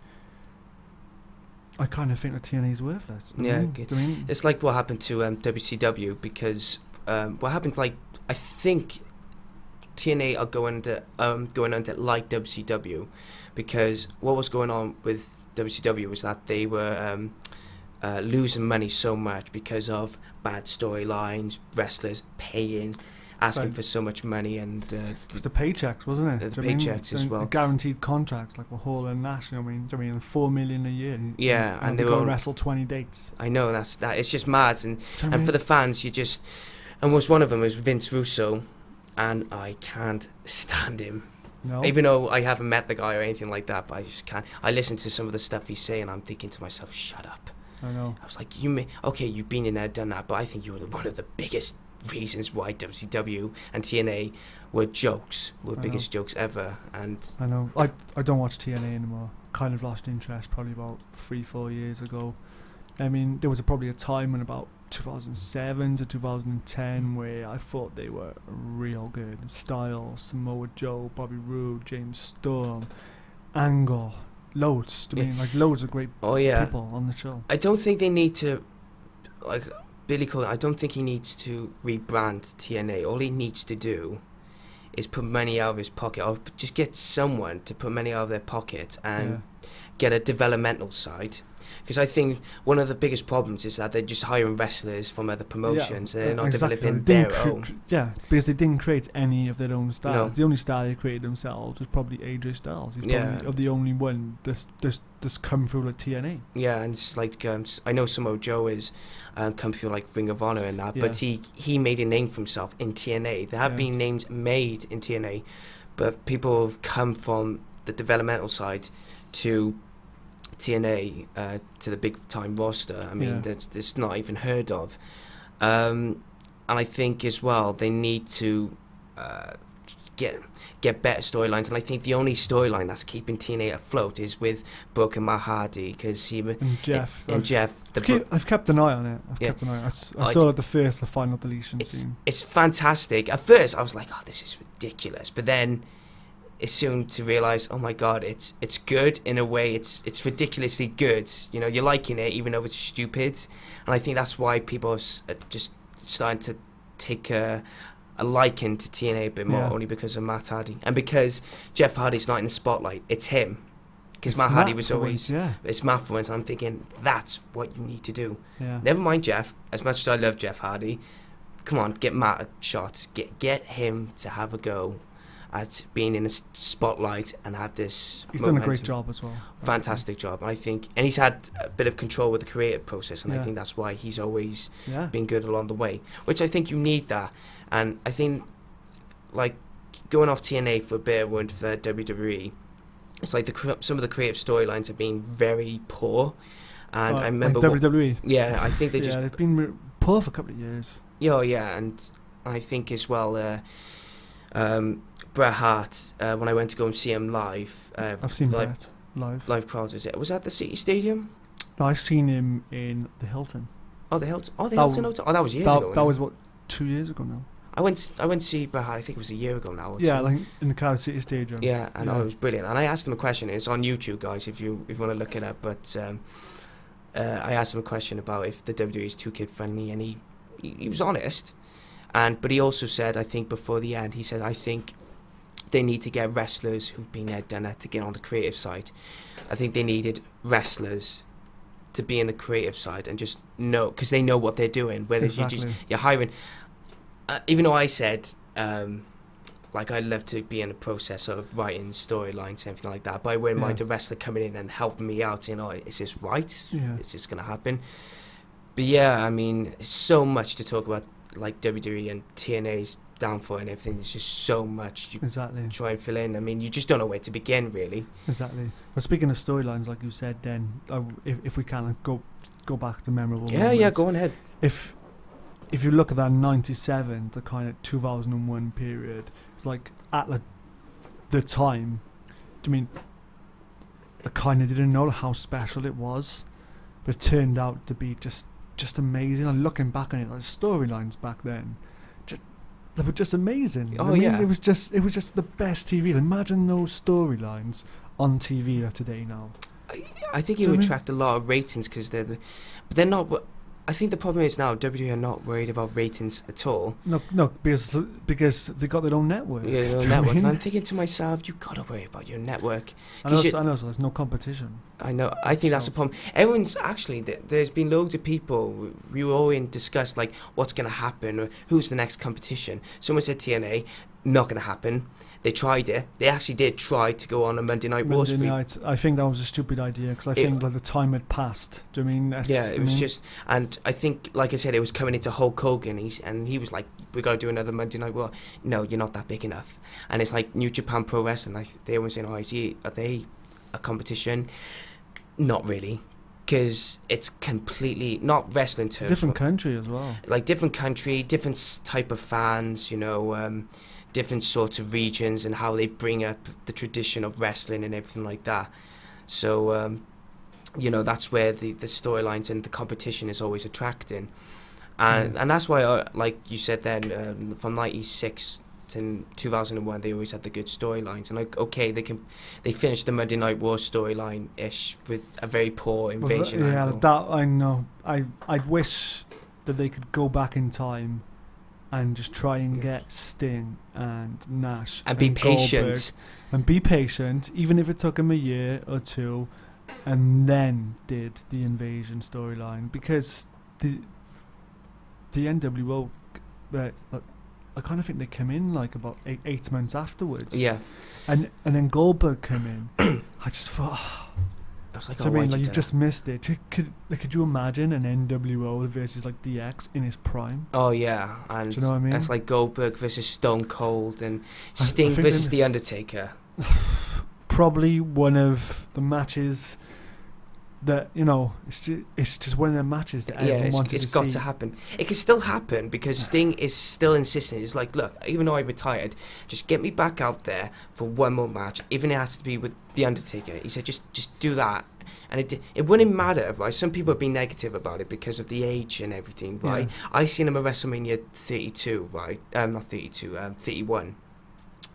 I kind of think that TNA is worthless. Yeah, It's it's like what happened to WCW, because what happened, like, I think TNA are going under like WCW, because what was going on with WCW was that they were losing money so much because of bad storylines, wrestlers asking for so much money, and it was the paychecks, wasn't it? The paychecks as well. The guaranteed contracts, like with Hall and Nash. I mean, $4 million a year. And they they got to were wrestle 20 dates. I know that it's just mad, and for the fans, and one of them was Vince Russo, and I can't stand him. No. Even though I haven't met the guy or anything like that, but I just can't. I listen to some of the stuff he's saying, and I'm thinking to myself, shut up. I know. I was like, you've been in there, done that, but I think you were one of the biggest reasons why WCW and TNA were biggest jokes ever. And I know. I don't watch TNA anymore. Kind of lost interest probably about 3-4 years ago. I mean, there was probably a time in about 2007 to 2010 where I thought they were real good. Styles, Samoa Joe, Bobby Roode, James Storm, Angle, loads. I mean, like loads of great people on the show. I don't think they need to, like Billy Corgan, I don't think he needs to rebrand TNA. All he needs to do is put money out of his pocket, or just get someone to put money out of their pocket and get a developmental side. Because I think one of the biggest problems is that they're just hiring wrestlers from other promotions and they're not developing their own. Yeah, because they didn't create any of their own styles. No. The only style they created themselves was probably AJ Styles. He's probably the only one that's come through like TNA. Yeah, and it's like, I know Samoa Joe is come through like Ring of Honor and that, but he made a name for himself in TNA. There have been names made in TNA, but people have come from the developmental side to TNA, to the big time roster. I mean, that's not even heard of. And I think as well they need to get better storylines. And I think the only storyline that's keeping TNA afloat is with Brooke and Matt Hardy, because he and Jeff. I've kept an eye on it. I saw the final deletion scene. It's fantastic. At first, I was like, "Oh, this is ridiculous," but then it's soon to realize, oh my god, it's good in a way. It's ridiculously good. You know, you're liking it even though it's stupid, and I think that's why people are just starting to take a liking to TNA a bit more, only because of Matt Hardy and because Jeff Hardy's not in the spotlight. It's him, because Matt Hardy was always it's Matt for once. And I'm thinking that's what you need to do. Yeah. Never mind Jeff. As much as I love Jeff Hardy, come on, get Matt a shot. Get him to have a go at being in a spotlight and have this He's momentum. done a great job as well. Fantastic job. And I think, and he's had a bit of control with the creative process, and I think that's why he's always been good along the way, which I think you need that. And I think, like, going off TNA for a bit of word for WWE, it's like some of the creative storylines have been very poor, And I remember like WWE. yeah, I think they just they've been poor for a couple of years. yeah, and I think as well. Bret Hart, when I went to go and see him live, I've seen Bret live. Live crowd, was that the City Stadium? No, I've seen him in the Hilton. Oh, the Hilton. Oh, the Hilton Hotel. Oh, that was years ago. That was what, 2 years ago now. I went to see Bret Hart. I think it was a year ago now. Yeah, like in the Cardiff City Stadium. Yeah, and it was brilliant. And I asked him a question. It's on YouTube, guys, if you want to look it up. But I asked him a question about if the WWE is too kid friendly, and he was honest. But he also said, I think before the end, he said, I think they need to get wrestlers who've been there, done that, to get on the creative side. I think they needed wrestlers to be in the creative side and just know, because they know what they're doing. Whereas you're hiring, even though I said, like, I'd love to be in the process of writing storylines and everything like that, but I wouldn't mind a wrestler coming in and helping me out, saying, oh, is this right? Yeah. Is this going to happen? But yeah, I mean, so much to talk about, like WWE and TNA's downfall and everything. There's just so much you try and fill in. I mean, you just don't know where to begin, really. Exactly. Well, speaking of storylines, like you said, then if we can go back to memorable moments. Yeah, go on ahead. If you look at that 97 to kind of 2001 period, it's like at the time, I mean, I kind of didn't know how special it was, but it turned out to be just amazing. And looking back on it, like storylines back then, they were just amazing. Oh, yeah. It was just the best TV. Imagine those storylines on TV today now. I think it would attract a lot of ratings because but they're not. I think the problem is now WWE are not worried about ratings at all. No, because they got their own network. Yeah, their own network. And I'm thinking to myself, you gotta worry about your network. I know. So there's no competition. I know. I think that's the problem. Everyone's actually. There's been loads of people. We were all discussed like what's gonna happen or who's the next competition. Someone said TNA. Not gonna happen. They tried it. They actually did try to go on a Monday Night Raw streak. I think that was a stupid idea because I think like the time had passed. Do you mean? It was just, and I think, like I said, it was coming into Hulk Hogan. He was like, "We got to do another Monday Night Raw." No, you're not that big enough. And it's like New Japan Pro Wrestling. Like they always saying, "Oh, are they a competition?" Not really, because it's completely not wrestling terms. Different country as well. Like different country, different type of fans. Different sorts of regions and how they bring up the tradition of wrestling and everything like that. So, that's where the storylines and the competition is always attracting. And that's why, like you said then, from 96 to 2001, they always had the good storylines. And like, okay, they finished the Monday Night War storyline-ish with a very poor invasion angle. That I know. I'd wish that they could go back in time and just try and get Sting and Nash and be patient. And be patient, even if it took him a year or two, and then did the invasion storyline. Because the NWO, I kind of think they came in like about 8 months afterwards. Yeah. And then Goldberg came in. I just thought... I was like, you just missed it. Could you imagine an NWO versus like DX in his prime? Oh yeah, and do you know what I mean? It's like Goldberg versus Stone Cold and Sting versus The Undertaker. Probably one of the matches that it's just one of the matches that everyone wanted to see. It's got to happen. It can still happen because Sting is still insisting. It's like, look, even though I retired, just get me back out there for one more match, even if it has to be with The Undertaker. He said, just do that. And it wouldn't matter, right? Some people have been negative about it because of the age and everything, right? Yeah. I seen him at WrestleMania 32, right? Not 32, 31.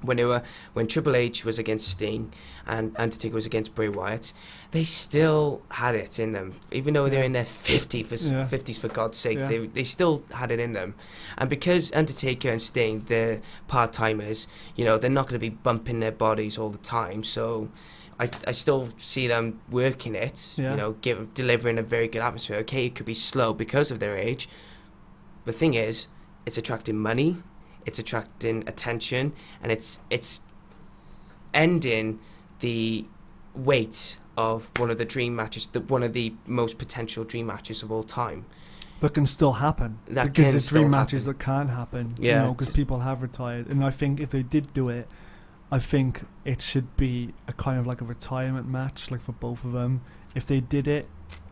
When Triple H was against Sting and Undertaker was against Bray Wyatt, they still had it in them, even though they're in their 50s for God's sake. Yeah. They still had it in them, and because Undertaker and Sting, they're part-timers, they're not going to be bumping their bodies all the time. So I still see them working it, delivering a very good atmosphere. Okay, it could be slow because of their age. The thing is, it's attracting money. It's attracting attention, and it's ending the wait of one of the dream matches, one of the most potential dream matches of all time. That can still happen. Because there's dream matches that can happen. Yeah. Because people have retired, and I think if they did do it, I think it should be a kind of like a retirement match, like for both of them. If they did it,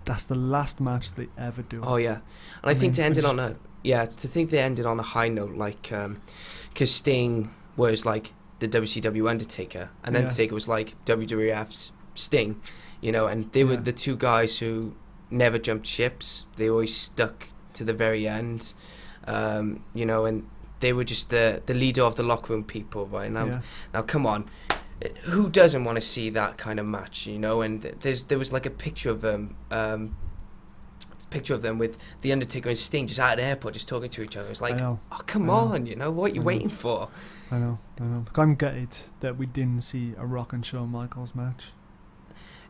that's the last match they ever do. Oh yeah, and I think to end it on a they ended on a high note, like because Sting was like the WCW Undertaker, and Undertaker was like WWF's Sting, and they were the two guys who never jumped ships. They always stuck to the very end, and they were just the leader of the locker room people, right? Now come on. Who doesn't want to see that kind of match, And there was like a picture of them with the Undertaker and Sting just out at the airport, just talking to each other. It's like, oh come on, what are you waiting for? I know. Look, I'm gutted that we didn't see a Rock and Shawn Michaels match.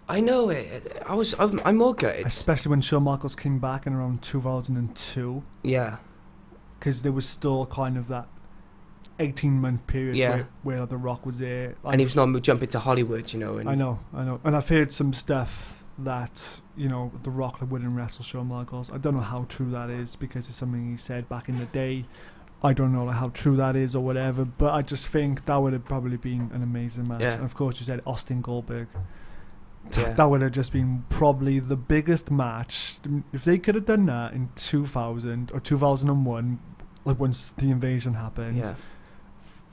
I know it. I'm more gutted, especially when Shawn Michaels came back in around 2002. Yeah, because there was still kind of that 18-month period where The Rock was there, and he was not jumping to Hollywood, And I know, and I've heard some stuff that The Rock wouldn't wrestle Shawn Michaels. I don't know how true that is, because it's something he said back in the day. I don't know how true that is or whatever, but I just think that would have probably been an amazing match. And of course, you said Austin Goldberg. That would have just been probably the biggest match. If they could have done that in 2000 or 2001, like once the invasion happened,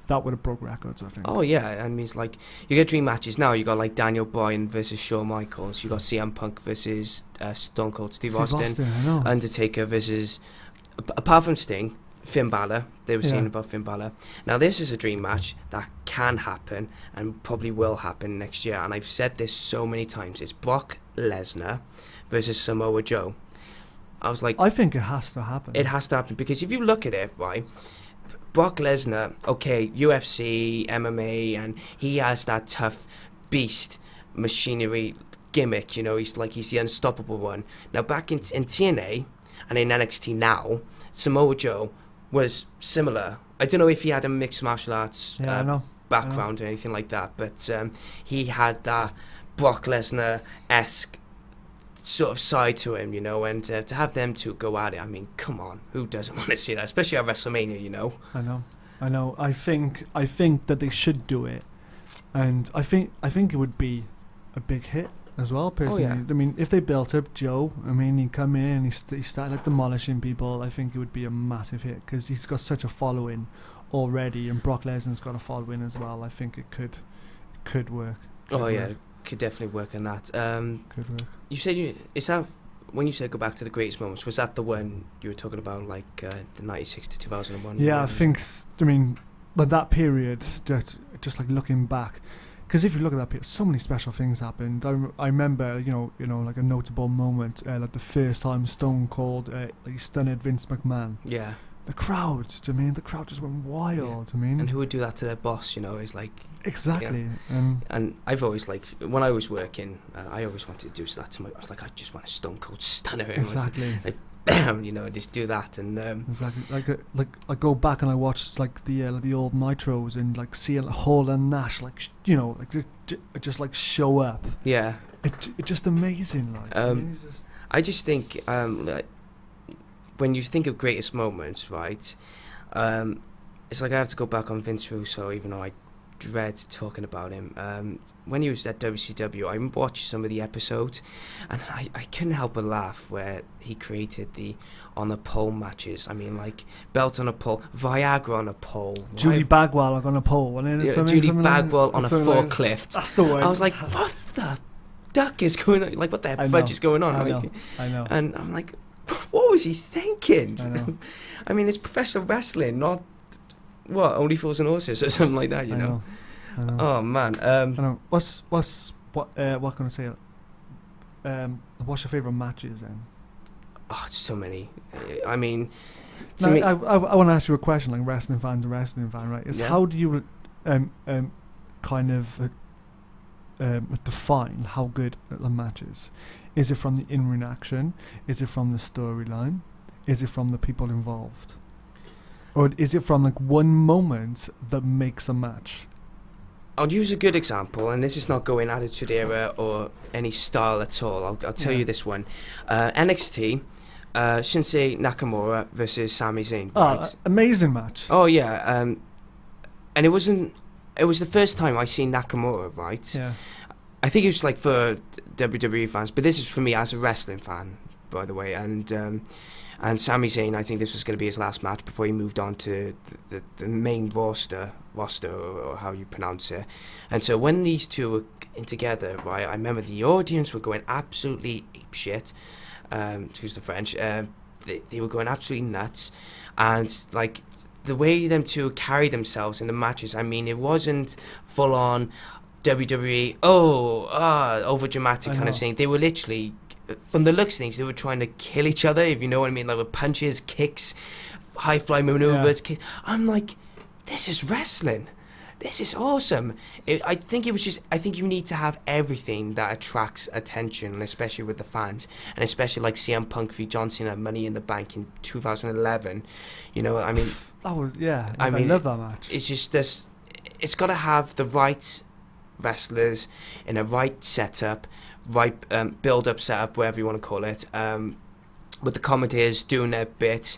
that would have broke records, I think. Oh yeah, I mean, it's like you get dream matches now. You got like Daniel Bryan versus Shawn Michaels. You got CM Punk versus Stone Cold Steve Austin. I know. Undertaker versus, apart from Sting, Finn Balor. They were saying about Finn Balor. Now this is a dream match that can happen and probably will happen next year. And I've said this so many times. It's Brock Lesnar versus Samoa Joe. I was like, I think it has to happen. It has to happen, because if you look at it, right, Brock Lesnar, okay, UFC, MMA, and he has that tough beast machinery gimmick, he's the unstoppable one. Now back in TNA and in NXT now, Samoa Joe was similar. I don't know if he had a mixed martial arts background or anything like that, but he had that Brock Lesnar-esque sort of side to him, and to have them two go at it, I mean, come on, who doesn't want to see that, especially at WrestleMania, I know. I think that they should do it, and I think it would be a big hit as well, personally. I mean, if they built up Joe, I mean, he'd come in and he started like demolishing people, I think it would be a massive hit, because he's got such a following already, and Brock Lesnar's got a following as well. I think it could work. Could definitely work on that. Could work. You said is that when you said go back to the greatest moments? Was that the one you were talking about, like the 96 to 2001? Yeah, I think. I mean, like that period, just like looking back, because if you look at that period, so many special things happened. I remember, like a notable moment, like the first time Stone Cold like stunned Vince McMahon. Yeah. The crowd, the crowd just went wild. And who would do that to their boss? Is like exactly. And I've always when I was working, I always wanted to do that to my. I was like, I just want a Stone Cold stunner. Exactly. Like, bam, just do that and. Exactly. Like I go back and I watch like the old Nitros and like seeing Hall and Nash just like show up. Yeah. It's just amazing. I just think when you think of greatest moments, right, it's like I have to go back on Vince Russo, even though I dread talking about him. When he was at WCW, I watched some of the episodes, and I couldn't help but laugh where he created the on a pole matches. I mean, like belt on a pole, Viagra on a pole, Judy Bagwell on a pole, Judy Bagwell on a forklift. That's the one. I was like, what the duck is going on? Like, what the fudge is going on? I know. And I'm like, what was he thinking? I mean, it's professional wrestling, not Only Fools and Horses or something like that, I know. Oh man. I know. What can I say? What's your favourite matches then? Oh, so many. I mean, I want to ask you a question, like wrestling fan, right? Is how do you kind of define how good a match is? Is it from the in-ring action? Is it from the storyline? Is it from the people involved? Or is it from like one moment that makes a match? I'll use a good example, and this is not going Attitude Era or any style at all. I'll tell you this one. NXT, Shinsuke Nakamura versus Sami Zayn. Right? Amazing match. Oh yeah, and it was the first time I seen Nakamura, right? Yeah. I think it was like for WWE fans, but this is for me as a wrestling fan, by the way. And Sami Zayn, I think this was going to be his last match before he moved on to the main roster, or how you pronounce it. And so when these two were in together, right, I remember the audience were going absolutely apeshit. Excuse the French. They were going absolutely nuts, and like the way them two carried themselves in the matches. I mean, it wasn't full on WWE over dramatic kind of thing. They were literally, from the looks of things, they were trying to kill each other, if you know what I mean, like with punches, kicks, high fly maneuvers. I'm like, this is wrestling. This is awesome. I think you need to have everything that attracts attention, and especially with the fans, and especially like CM Punk v John Cena, Money in the Bank in 2011. You know, I mean, that was I love that match. It's just this. It's got to have the right wrestlers in a right setup, right build-up setup, whatever you want to call it. With the commentators doing their bit.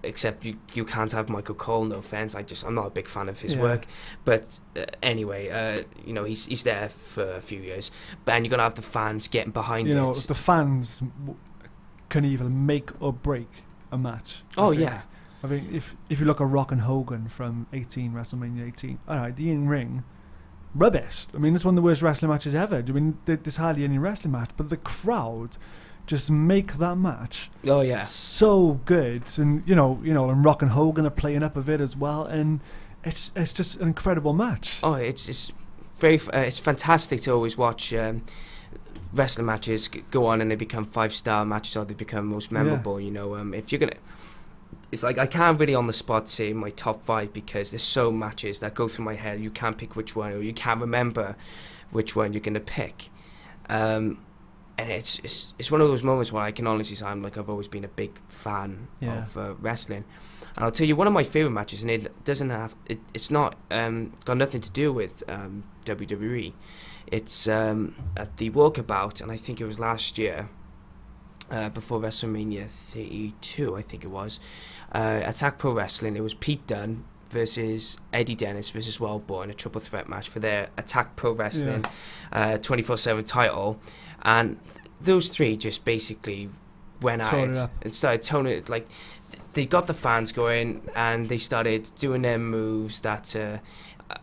Except you can't have Michael Cole, no offense. I'm not a big fan of his work, but anyway, you know, he's there for a few years, and you're gonna have the fans getting behind it. You know, the fans can even make or break a match. I think if you look at Rock and Hogan from WrestleMania 18, all right, the in-ring, rubbish. I mean, it's one of the worst wrestling matches ever. I mean, there's hardly any wrestling match, but the crowd just make that match so good. And you know and Rock and Hogan are playing up a bit as well, and it's just an incredible match. It's very it's fantastic to always watch wrestling matches go on and they become 5-star matches, or they become most memorable. You know, if you're gonna, it's like I can't really on the spot say my top 5 because there's so matches that go through my head. You can't pick which one, or you can't remember which one you're gonna pick. And it's one of those moments where I can honestly say I've always been a big fan of wrestling. And I'll tell you, one of my favorite matches, and it's not got nothing to do with WWE. It's at the Walkabout, and I think it was last year, before WrestleMania 32, I think it was. Attack Pro Wrestling. It was Pete Dunne versus Eddie Dennis versus Wildboy in a triple threat match for their Attack Pro Wrestling 24/7 title, and those three just basically went at it and started toning it. Like, they got the fans going, and they started doing their moves that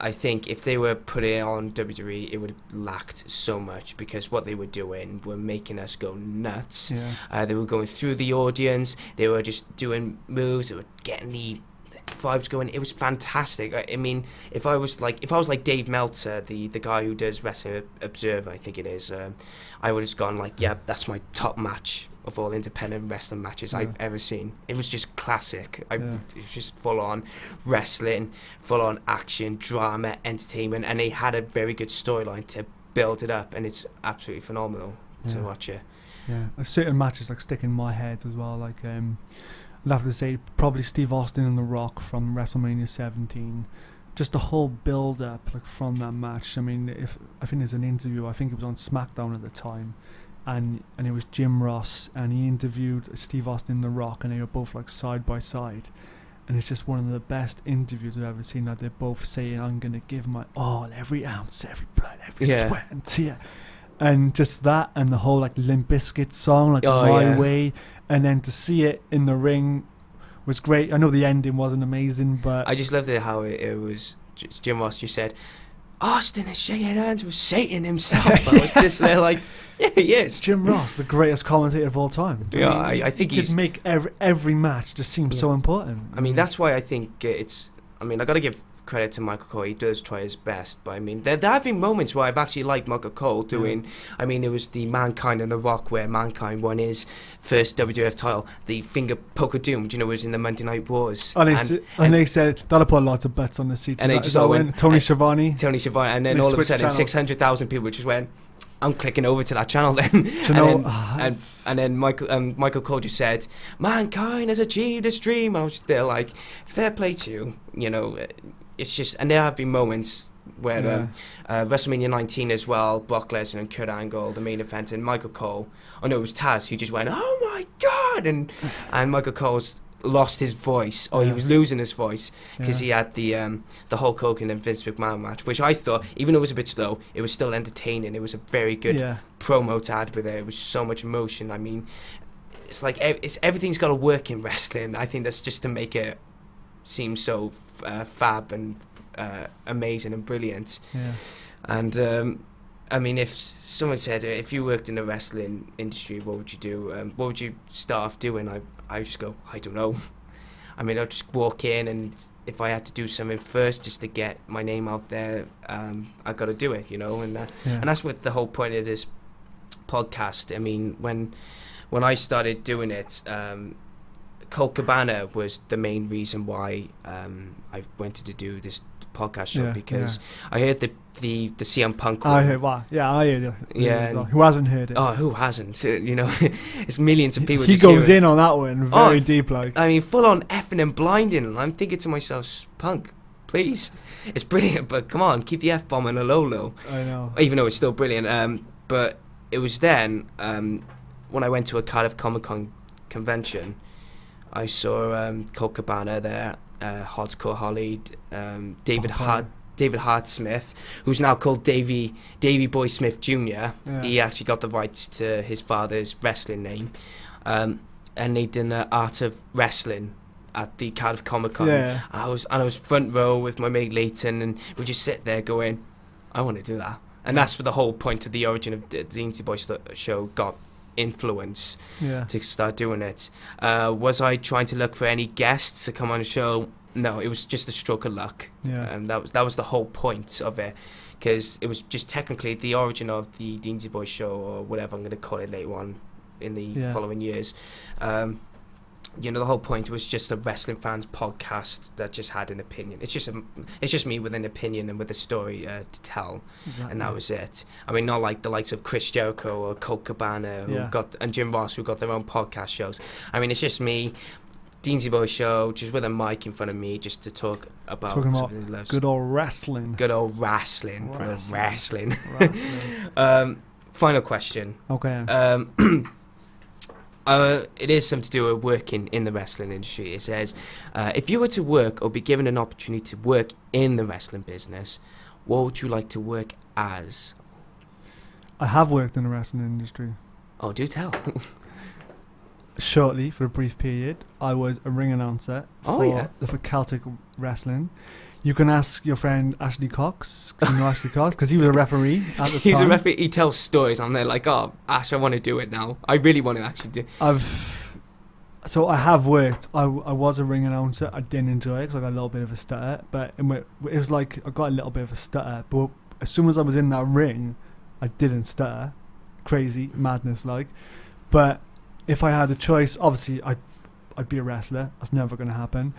I think if they were put it on WWE, it would have lacked so much, because what they were doing were making us go nuts. They were going through the audience, they were just doing moves, they were getting the vibes going. It was fantastic. I mean, if I was like Dave Meltzer, the guy who does Wrestling Observer, I think it is, I would have gone like, yeah, that's my top match of all independent wrestling matches I've ever seen. It was just classic. It was just full on wrestling, full on action, drama, entertainment, and they had a very good storyline to build it up, and it's absolutely phenomenal to watch it. There's certain matches like stick in my head as well, like I'd have to say probably Steve Austin and The Rock from WrestleMania 17. Just the whole build up, like, from that match. I mean, I think there's an interview, I think it was on SmackDown at the time, and it was Jim Ross, and he interviewed Steve Austin and The Rock, and they were both like side by side, and it's just one of the best interviews I've ever seen. Like, they're both saying, I'm gonna give my all, every ounce, every blood, every sweat and tear, and just that, and the whole like Limp Bizkit song, like My Way. And then to see it in the ring was great. I know the ending wasn't amazing, but I just loved it how it was. Jim Ross just said, Austin is shaking hands with Satan himself. I was just there like, yeah, he is. Jim Ross, the greatest commentator of all time. I think he could make every match just seem so important. I mean, that's why I think it's. I mean, I got to give credit to Michael Cole. He does try his best, but I mean, there have been moments where I've actually liked Michael Cole doing. I mean, it was the Mankind and The Rock where Mankind won his first WWF title, the Finger Poke of Doom. Do you know, it was in the Monday Night Wars, and they said that'll put lots of bets on the seats. And they just went Tony Schiavone, and then all of a sudden 600,000 people just went, I'm clicking over to that channel then. And then Michael Cole just said, Mankind has achieved his dream. I was just there like, fair play to you. You know, it's just, and there have been moments where WrestleMania 19 as well, Brock Lesnar and Kurt Angle, the main event, and Michael Cole, it was Taz who just went, oh my God, and Michael Cole's lost his voice, or he was losing his voice, because he had the Hulk Hogan and Vince McMahon match, which I thought, even though it was a bit slow, it was still entertaining. It was a very good promo to add with it. It was so much emotion. I mean, it's like everything's got to work in wrestling. I think that's just to make it seem so fab and amazing and brilliant. Yeah. And I mean, if someone said, if you worked in the wrestling industry, what would you do? What would you start off doing? I just go, I don't know. I mean, I'd just walk in, and if I had to do something first just to get my name out there, I got to do it, you know. And that's what the whole point of this podcast. I mean, when I started doing it, Colt Cabana was the main reason why I wanted to do this podcast show, because I heard the CM Punk one. I heard what? Yeah, I heard it. Yeah. Well. Who hasn't heard it? Oh, who hasn't? You know, it's millions of people. He just goes in on that one very deep, like. I mean, full on effing and blinding, and I'm thinking to myself, Punk, please, it's brilliant, but come on, keep the F bomb on a low. I know. Even though it's still brilliant, but it was then when I went to a Cardiff Comic Con convention, I saw Colt Cabana there, Hardcore Holly, David Hart Smith, who's now called Davy Boy Smith Jr. Yeah. He actually got the rights to his father's wrestling name, and they did the Art of Wrestling at the Cardiff Comic Con. Yeah. I was front row with my mate Leighton, and we just sit there going, I want to do that. And that's what the whole point of the origin of the Dainty Boy show got influence to start doing it. Was I trying to look for any guests to come on the show? No, it was just a stroke of luck. And that was the whole point of it, because it was just technically the origin of the Dainty Boy show, or whatever I'm going to call it later on in the following years. You know, the whole point was just a wrestling fans podcast that just had an opinion. It's just me with an opinion and with a story to tell, and that was it. I mean, not like the likes of Chris Jericho or Colt Cabana and Jim Ross, who got their own podcast shows. I mean, it's just me, Dainty Boy show, just with a mic in front of me, just to talk about good old wrestling. Good old wrestling. Final question. Okay. It is something to do with working in the wrestling industry. It says, if you were to work or be given an opportunity to work in the wrestling business, what would you like to work as? I have worked in the wrestling industry. Oh, do tell. Shortly, for a brief period, I was a ring announcer for Celtic wrestling. You can ask your friend Ashley Cox. You know Ashley Cox? Because he was a referee at the time. He's a referee. He tells stories. I'm there like, oh, Ash, I want to do it now. I really want to actually do it. So I have worked. I was a ring announcer. I didn't enjoy it because I got a little bit of a stutter. But it was like I got a little bit of a stutter. But as soon as I was in that ring, I didn't stutter. Crazy madness, like. But if I had a choice, obviously I'd be a wrestler. That's never going to happen.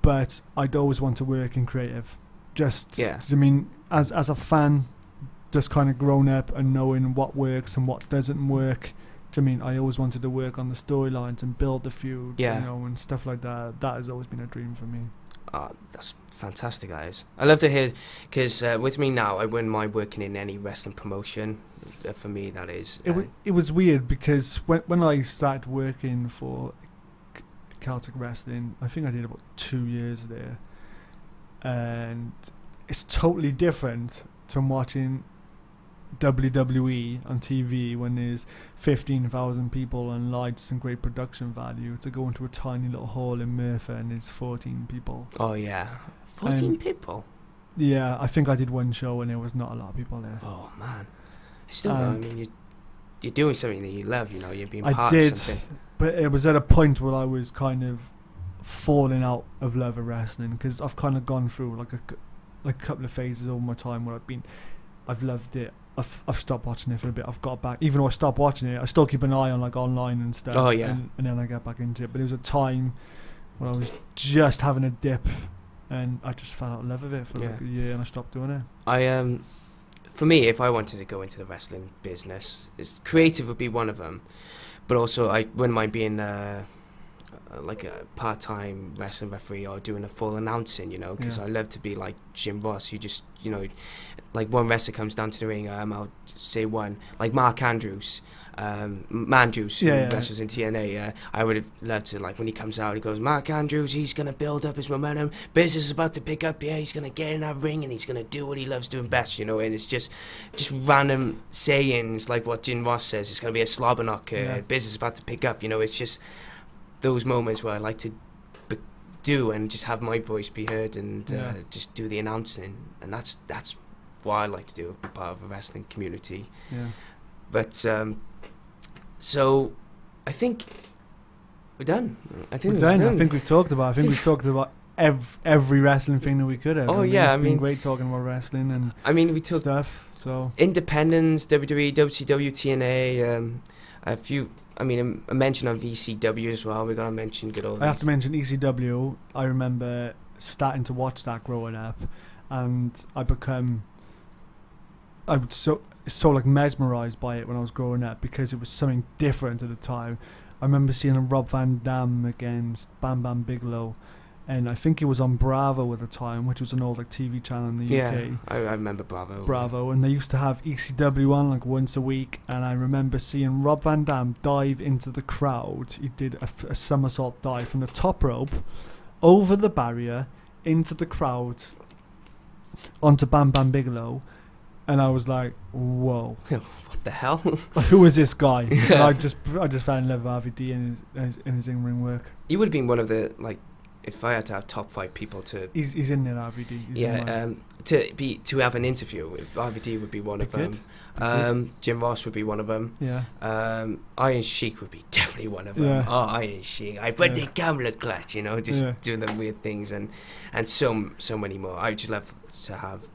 But I'd always want to work in creative. I mean, as a fan, just kind of grown up and knowing what works and what doesn't work. I mean, I always wanted to work on the storylines and build the feuds, you know, and stuff like that. That has always been a dream for me. Oh, that's fantastic, that is. I love to hear, because with me now, I wouldn't mind working in any wrestling promotion. For me, that is. It was weird, because when I started working for Celtic wrestling, I think I did about 2 years there, and it's totally different from watching WWE on TV when there's 15,000 people and lights and great production value, to go into a tiny little hall in Merthyr and there's 14 people. Oh yeah, 14 people. Yeah, I think I did one show and there was not a lot of people there. Oh man, still though, I mean, you're doing something that you love, you know, you're being part of something. But it was at a point where I was kind of falling out of love of wrestling, because I've kind of gone through like a couple of phases over my time where I've loved it. I've stopped watching it for a bit. I've got back. Even though I stopped watching it, I still keep an eye on like online and stuff. Oh yeah. And then I get back into it. But there was a time when I was just having a dip, and I just fell out of love with it for like a year, and I stopped doing it. For me, if I wanted to go into the wrestling business, creative would be one of them. But also, I wouldn't mind being a like a part-time wrestling referee or doing a full announcing, you know, because I love to be like Jim Ross, who just, you know, like one wrestler comes down to the ring, I'll say one, like Mark Andrews, Mandrews, who wrestles in TNA. I would have loved to, like, when he comes out, he goes, Mark Andrews, he's going to build up his momentum, business is about to pick up, he's going to get in that ring and he's going to do what he loves doing best, you know, and it's just random sayings like what Jim Ross says, it's going to be a slobber knocker, business is about to pick up, you know, it's just those moments where I like to do and just have my voice be heard and just do the announcing, and that's what I like to do, be part of a wrestling community. But so I think we're done. I think we've talked about every wrestling thing that we could have. It's been great talking about wrestling and we took stuff. So independence, WWE, WCW, TNA, a few. A mention on VCW as well. We're gonna mention good old. I have to mention ECW. I remember starting to watch that growing up, and I was so like mesmerized by it when I was growing up because it was something different at the time. I remember seeing a Rob Van Dam against Bam Bam Bigelow, and I think it was on Bravo at the time, which was an old like TV channel in the UK. Yeah, I remember Bravo. Bravo, and they used to have ECW on like once a week, and I remember seeing Rob Van Dam dive into the crowd. He did a somersault dive from the top rope, over the barrier, into the crowd, onto Bam Bam Bigelow, and I was like, whoa. What the hell? Who is this guy? And I just fell in love with RVD and his in-ring work. You would have been one of the, like, if I had to have top 5 people to... He's in there, RVD. To have an interview with RVD would be one of them. Jim Ross would be one of them. Yeah. Iron Sheik would be definitely one of them. Yeah. Oh, Iron Sheik. I put the camera clutch, you know, just doing them weird things and so many more. I would just love to have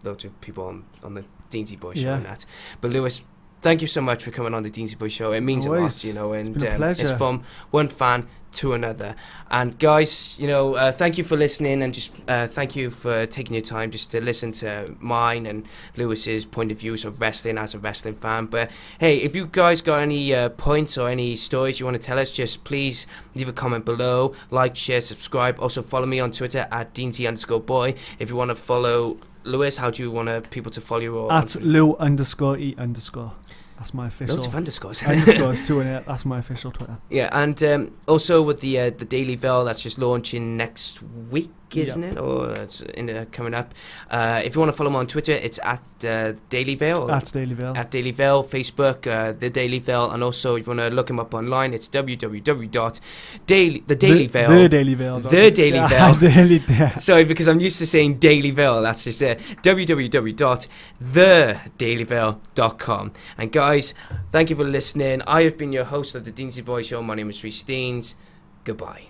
loads of people on the Deansy Boy show and that. But Lewis, thank you so much for coming on the Deansy Boy show. It means a lot, you know, and it's been a pleasure. It's from one fan to another. And guys, you know, thank you for listening, and just thank you for taking your time just to listen to mine and Lewis's point of views of wrestling as a wrestling fan. But hey, if you guys got any points or any stories you want to tell us, just please leave a comment below, like, share, subscribe. Also follow me on Twitter at Deansy_boy. If you want to follow Lewis, how do you want people to follow you? At Lou_E_. That's my official. Loads of underscores. Underscores too in it. That's my official Twitter. Yeah, and also with the Daily Vale, that's just launching next week, isn't it? Or it's coming up. If you want to follow me on Twitter, it's at Daily Vale. At Daily Vale. At Daily Vale. Facebook, The Daily Vale. And also, if you want to look him up online, it's www.thedailyvale. Sorry, because I'm used to saying Daily Vale. That's just it. www.thedailyvale.com. And guys, thank you for listening. I have been your host of the Deansy Boy Show. My name is Rhys Deans. Goodbye.